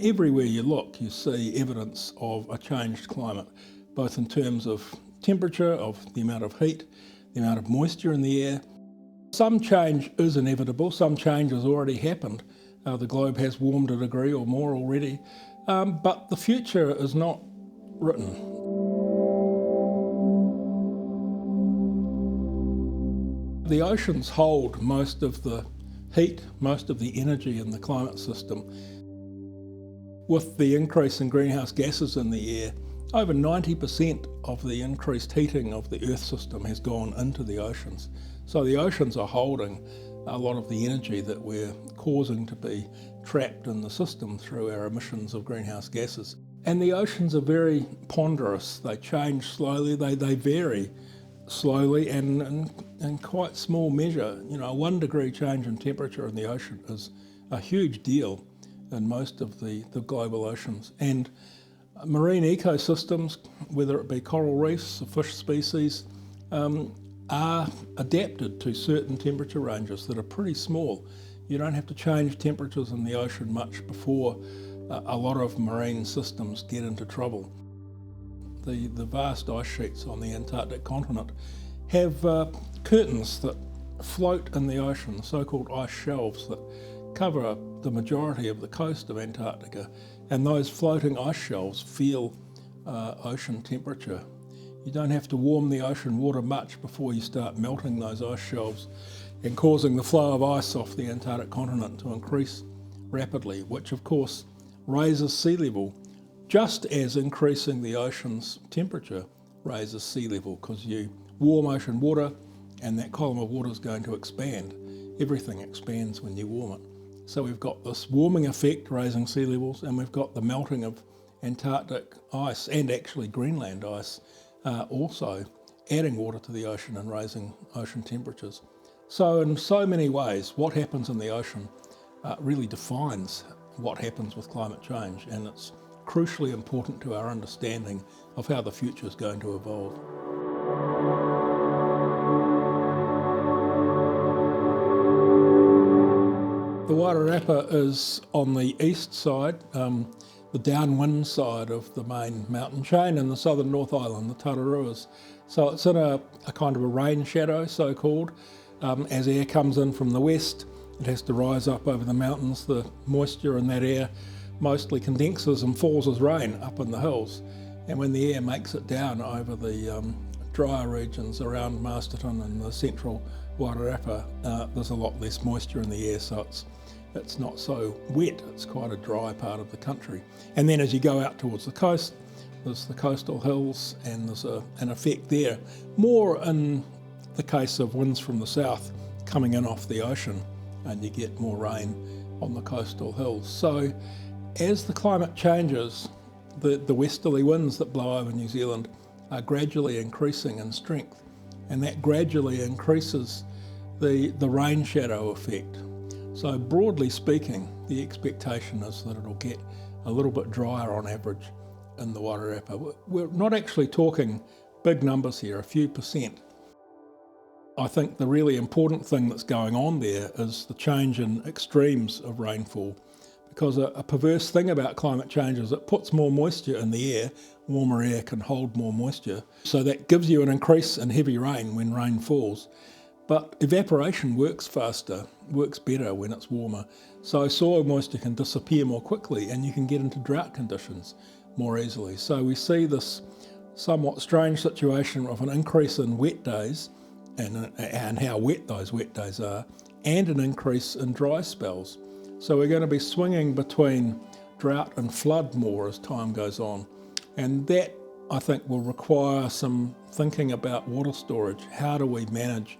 Everywhere you look, you see evidence of a changed climate, both in terms of temperature, of the amount of heat, the amount of moisture in the air. Some change is inevitable, some change has already happened. The globe has warmed a degree or more already, but the future is not written. The oceans hold most of the heat, most of the energy in the climate system. With the increase in greenhouse gases in the air, over 90% of the increased heating of the Earth system has gone into the oceans. So the oceans are holding a lot of the energy that we're causing to be trapped in the system through our emissions of greenhouse gases. And the oceans are very ponderous. They change slowly, they vary slowly and in quite small measure. You know, a 1 degree change in temperature in the ocean is a huge deal in most of the global oceans. And marine ecosystems, whether it be coral reefs or fish species, are adapted to certain temperature ranges that are pretty small. You don't have to change temperatures in the ocean much before a lot of marine systems get into trouble. The vast ice sheets on the Antarctic continent have curtains that float in the ocean, so-called ice shelves that cover the majority of the coast of Antarctica, and those floating ice shelves feel ocean temperature. You don't have to warm the ocean water much before you start melting those ice shelves and causing the flow of ice off the Antarctic continent to increase rapidly, which of course raises sea level, just as increasing the ocean's temperature raises sea level, because you warm ocean water and that column of water is going to expand. Everything expands when you warm it. So we've got this warming effect raising sea levels, and we've got the melting of Antarctic ice and actually Greenland ice also adding water to the ocean and raising ocean temperatures. So in so many ways, what happens in the ocean really defines what happens with climate change, and it's crucially important to our understanding of how the future is going to evolve. The Wairarapa is on the east side, the downwind side of the main mountain chain in the southern North Island, the Tararuas. So it's in a kind of a rain shadow, so-called. As air comes in from the west, it has to rise up over the mountains. The moisture in that air mostly condenses and falls as rain up in the hills. And when the air makes it down over the drier regions around Masterton and the central Wairarapa, there's a lot less moisture in the air, so it's not so wet. It's quite a dry part of the country. And then as you go out towards the coast, there's the coastal hills, and there's an effect there, more in the case of winds from the south coming in off the ocean, and you get more rain on the coastal hills. So as the climate changes, the westerly winds that blow over New Zealand are gradually increasing in strength, and that gradually increases the rain shadow effect. So broadly speaking, the expectation is that it'll get a little bit drier on average in the Wairarapa. We're not actually talking big numbers here, a few percent. I think the really important thing that's going on there is the change in extremes of rainfall, because a perverse thing about climate change is it puts more moisture in the air. Warmer air can hold more moisture, so that gives you an increase in heavy rain when rain falls. But evaporation works faster, works better when it's warmer. So soil moisture can disappear more quickly, and you can get into drought conditions more easily. So we see this somewhat strange situation of an increase in wet days and how wet those wet days are, and an increase in dry spells. So we're going to be swinging between drought and flood more as time goes on. And that, I think, will require some thinking about water storage. How do we manage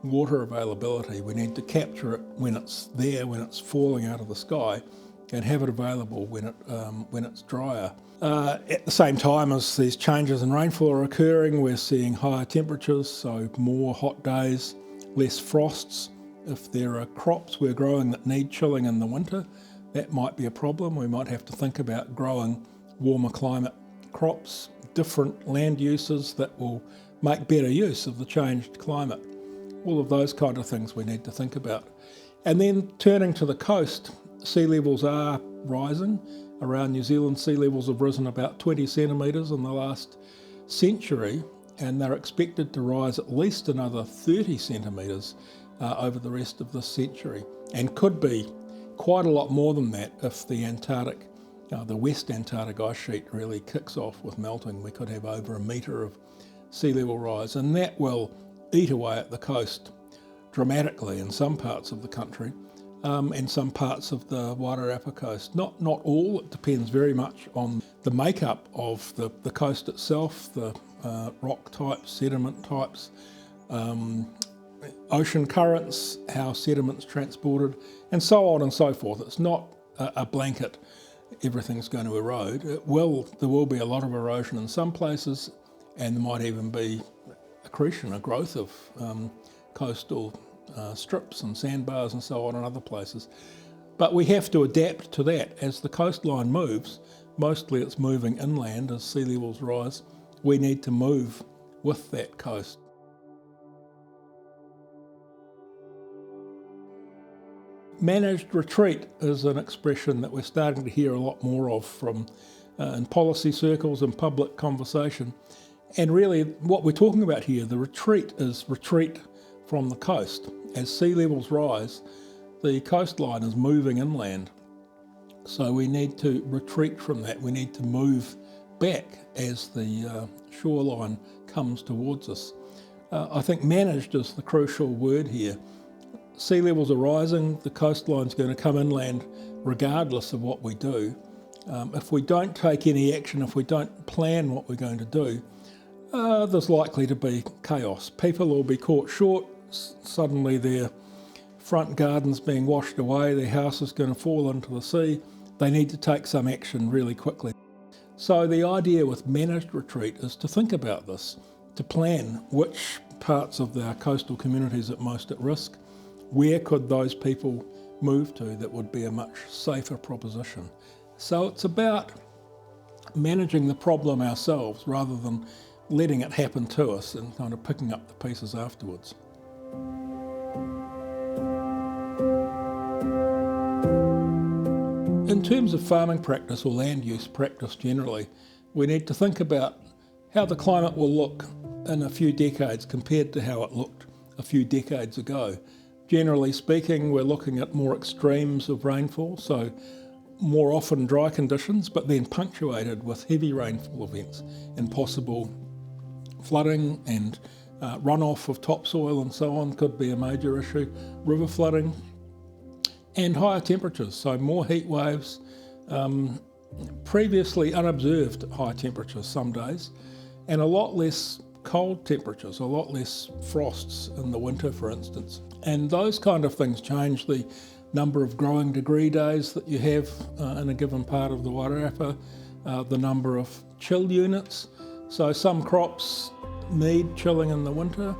water availability? We need to capture it when it's there, when it's falling out of the sky, and have it available when it's drier. At the same time as these changes in rainfall are occurring, we're seeing higher temperatures, so more hot days, less frosts. If there are crops we're growing that need chilling in the winter, that might be a problem. We might have to think about growing warmer climate crops, different land uses that will make better use of the changed climate. All of those kind of things we need to think about. And then turning to the coast, sea levels are rising, around New Zealand, sea levels have risen about 20 centimetres in the last century, and they're expected to rise at least another 30 centimetres over the rest of this century, and could be quite a lot more than that if the Antarctic, the West Antarctic ice sheet really kicks off with melting. We could have over a metre of sea level rise, and that will eat away at the coast dramatically in some parts of the country, and some parts of the Wairarapa coast. Not all, it depends very much on the makeup of the coast itself, the rock types, sediment types, ocean currents, how sediment's transported, and so on and so forth. It's not a blanket, everything's going to erode. There will be a lot of erosion in some places, and there might even be accretion, a growth of coastal strips and sandbars and so on in other places. But we have to adapt to that. As the coastline moves, mostly it's moving inland as sea levels rise, we need to move with that coast. Managed retreat is an expression that we're starting to hear a lot more of from in policy circles and public conversation. And really what we're talking about here, the retreat is retreat from the coast. As sea levels rise, the coastline is moving inland. So we need to retreat from that. We need to move back as the shoreline comes towards us. I think managed is the crucial word here. Sea levels are rising, the coastline's going to come inland regardless of what we do. If we don't take any action, if we don't plan what we're going to do, there's likely to be chaos. People will be caught short, suddenly their front garden's being washed away, their house is going to fall into the sea. They need to take some action really quickly. So the idea with managed retreat is to think about this, to plan which parts of our coastal communities are most at risk. Where could those people move to that would be a much safer proposition? So it's about managing the problem ourselves rather than letting it happen to us and kind of picking up the pieces afterwards. In terms of farming practice or land use practice generally, we need to think about how the climate will look in a few decades compared to how it looked a few decades ago. Generally speaking, we're looking at more extremes of rainfall, so more often dry conditions, but then punctuated with heavy rainfall events and possible flooding and runoff of topsoil and so on could be a major issue, river flooding, and higher temperatures, so more heat waves, previously unobserved high temperatures some days, and a lot less cold temperatures, a lot less frosts in the winter, for instance. And those kind of things change the number of growing degree days that you have in a given part of the Wairarapa, the number of chill units. So some crops need chilling in the winter.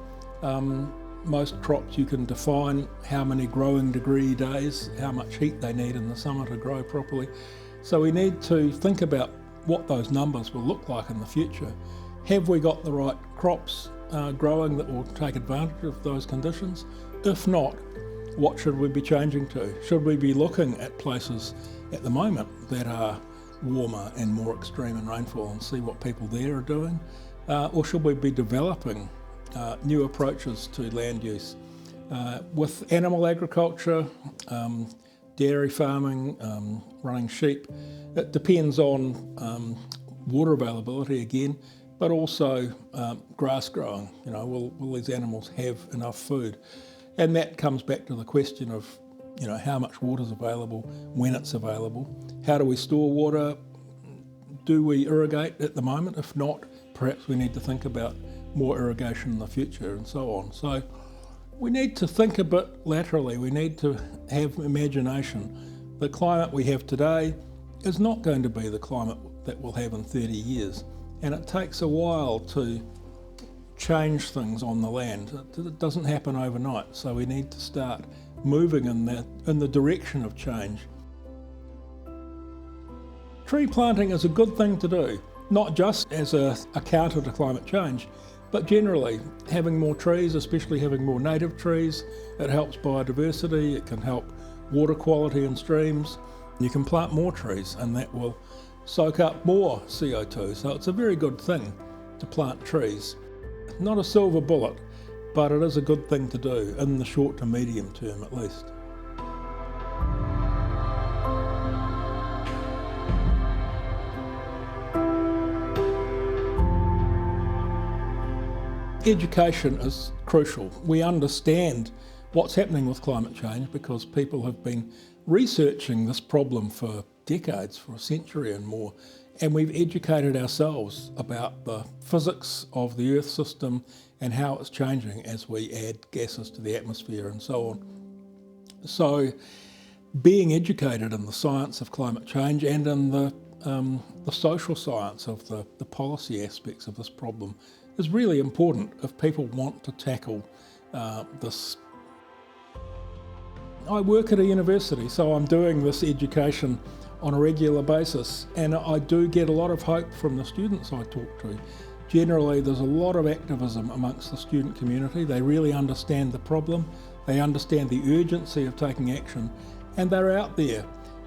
Most crops you can define how many growing degree days, how much heat they need in the summer to grow properly. So we need to think about what those numbers will look like in the future. Have we got the right crops growing that will take advantage of those conditions? If not, what should we be changing to? Should we be looking at places at the moment that are warmer and more extreme in rainfall and see what people there are doing? Or should we be developing new approaches to land use? With animal agriculture, dairy farming, running sheep, it depends on water availability again, but also grass growing. You know, will these animals have enough food? And that comes back to the question of, you know, how much water is available, when it's available, how do we store water, do we irrigate at the moment? If not, perhaps we need to think about more irrigation in the future and so on. So we need to think a bit laterally, we need to have imagination. The climate we have today is not going to be the climate that we'll have in 30 years. And it takes a while to change things on the land. It doesn't happen overnight, so we need to start moving in the direction of change. Tree planting is a good thing to do, not just as a counter to climate change, but generally having more trees, especially having more native trees, it helps biodiversity, it can help water quality in streams, You can plant more trees and that will soak up more CO2. So it's a very good thing to plant trees. Not a silver bullet, but it is a good thing to do in the short to medium term at least. Education is crucial. We understand what's happening with climate change because people have been researching this problem for decades, for a century and more, and we've educated ourselves about the physics of the Earth system and how it's changing as we add gases to the atmosphere and so on. So being educated in the science of climate change and in the social science of the policy aspects of this problem is really important if people want to tackle this. I work at a university, so I'm doing this education on a regular basis, and I do get a lot of hope from the students I talk to. Generally, there's a lot of activism amongst the student community. They really understand the problem, they understand the urgency of taking action, and they're out there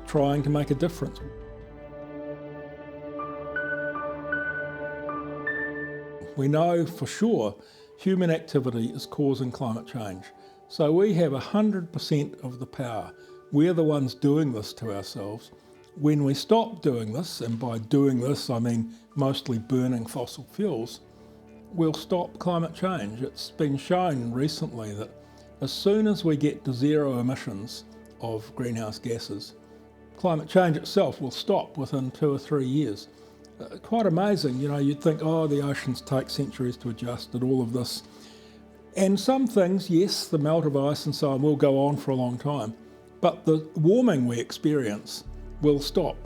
trying to make a difference. We know for sure human activity is causing climate change. So we have 100% of the power. We're the ones doing this to ourselves. When we stop doing this, and by doing this I mean mostly burning fossil fuels, we'll stop climate change. It's been shown recently that as soon as we get to zero emissions of greenhouse gases, climate change itself will stop within 2 or 3 years. Quite amazing, you know, you'd think, oh, the oceans take centuries to adjust and all of this. And some things, yes, the melt of ice and so on will go on for a long time, but the warming we experience will stop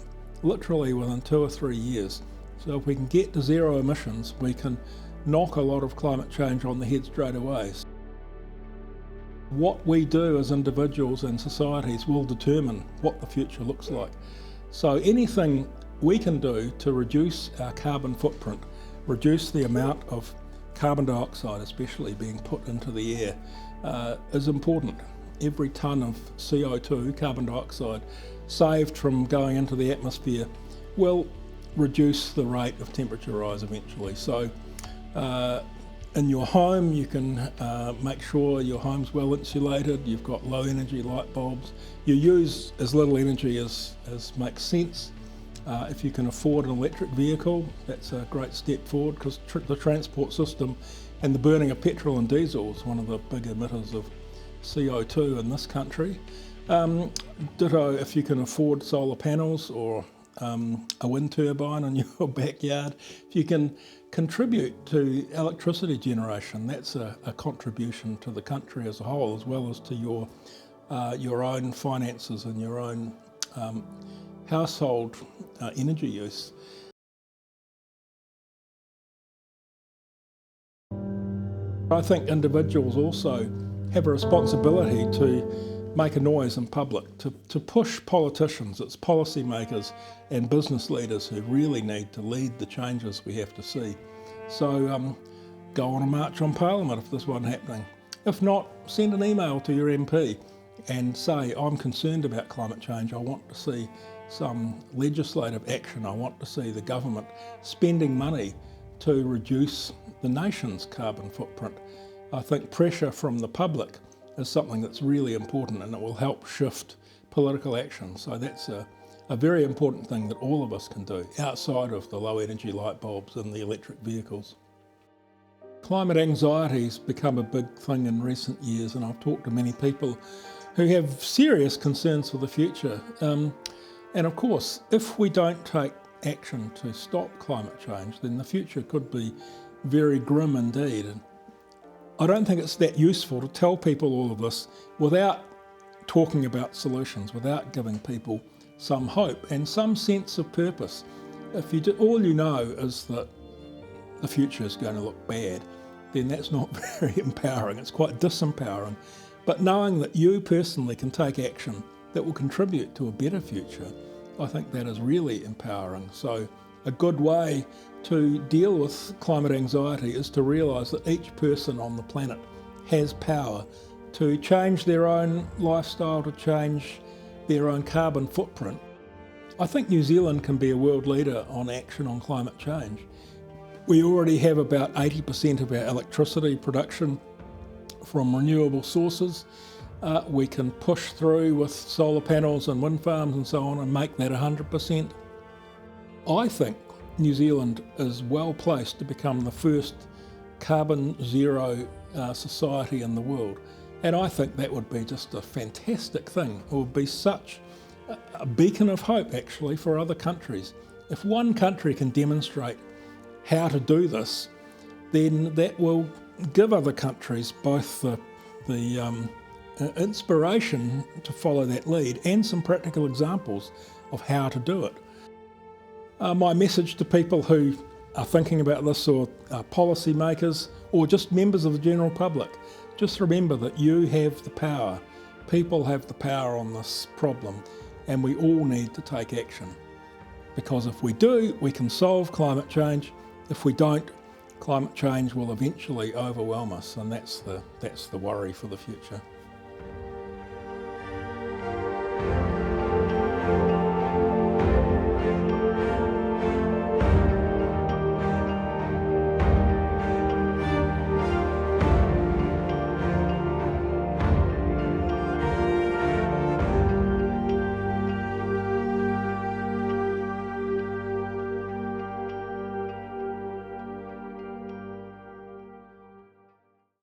literally within 2 or 3 years. So if we can get to zero emissions, we can knock a lot of climate change on the head straight away. What we do as individuals and societies will determine what the future looks like. So anything we can do to reduce our carbon footprint, reduce the amount of carbon dioxide especially being put into the air is important. Every tonne of CO2, carbon dioxide, saved from going into the atmosphere will reduce the rate of temperature rise eventually. So in your home you can make sure your home's well insulated, you've got low energy light bulbs, you use as little energy as makes sense. If you can afford an electric vehicle, that's a great step forward because the transport system and the burning of petrol and diesel is one of the big emitters of CO2 in this country. Ditto if you can afford solar panels or a wind turbine in your backyard. If you can contribute to electricity generation, that's a contribution to the country as a whole, as well as to your own finances and your own household energy use. I think individuals also have a responsibility to make a noise in public, to push politicians, it's policymakers and business leaders who really need to lead the changes we have to see. So go on a march on Parliament if there's one happening. If not, send an email to your MP and say, I'm concerned about climate change, I want to see some legislative action, I want to see the government spending money to reduce the nation's carbon footprint. I think pressure from the public is something that's really important and it will help shift political action. So that's a very important thing that all of us can do outside of the low energy light bulbs and the electric vehicles. Climate anxiety's become a big thing in recent years, and I've talked to many people who have serious concerns for the future. And of course, if we don't take action to stop climate change, then the future could be very grim indeed. And I don't think it's that useful to tell people all of this without talking about solutions, without giving people some hope and some sense of purpose. If all you know is that the future is going to look bad, then that's not very empowering. It's quite disempowering. But knowing that you personally can take action that will contribute to a better future, I think that is really empowering. So a good way to deal with climate anxiety is to realise that each person on the planet has power to change their own lifestyle, to change their own carbon footprint. I think New Zealand can be a world leader on action on climate change. We already have about 80% of our electricity production from renewable sources. We can push through with solar panels and wind farms and so on and make that 100%. I think New Zealand is well placed to become the first carbon zero society in the world. And I think that would be just a fantastic thing. It would be such a beacon of hope actually for other countries. If one country can demonstrate how to do this, then that will give other countries both the inspiration to follow that lead and some practical examples of how to do it. My message to people who are thinking about this, or policy makers, or just members of the general public, just remember that you have the power. People have the power on this problem, and we all need to take action. Because if we do, we can solve climate change. If we don't, climate change will eventually overwhelm us, and that's the worry for the future.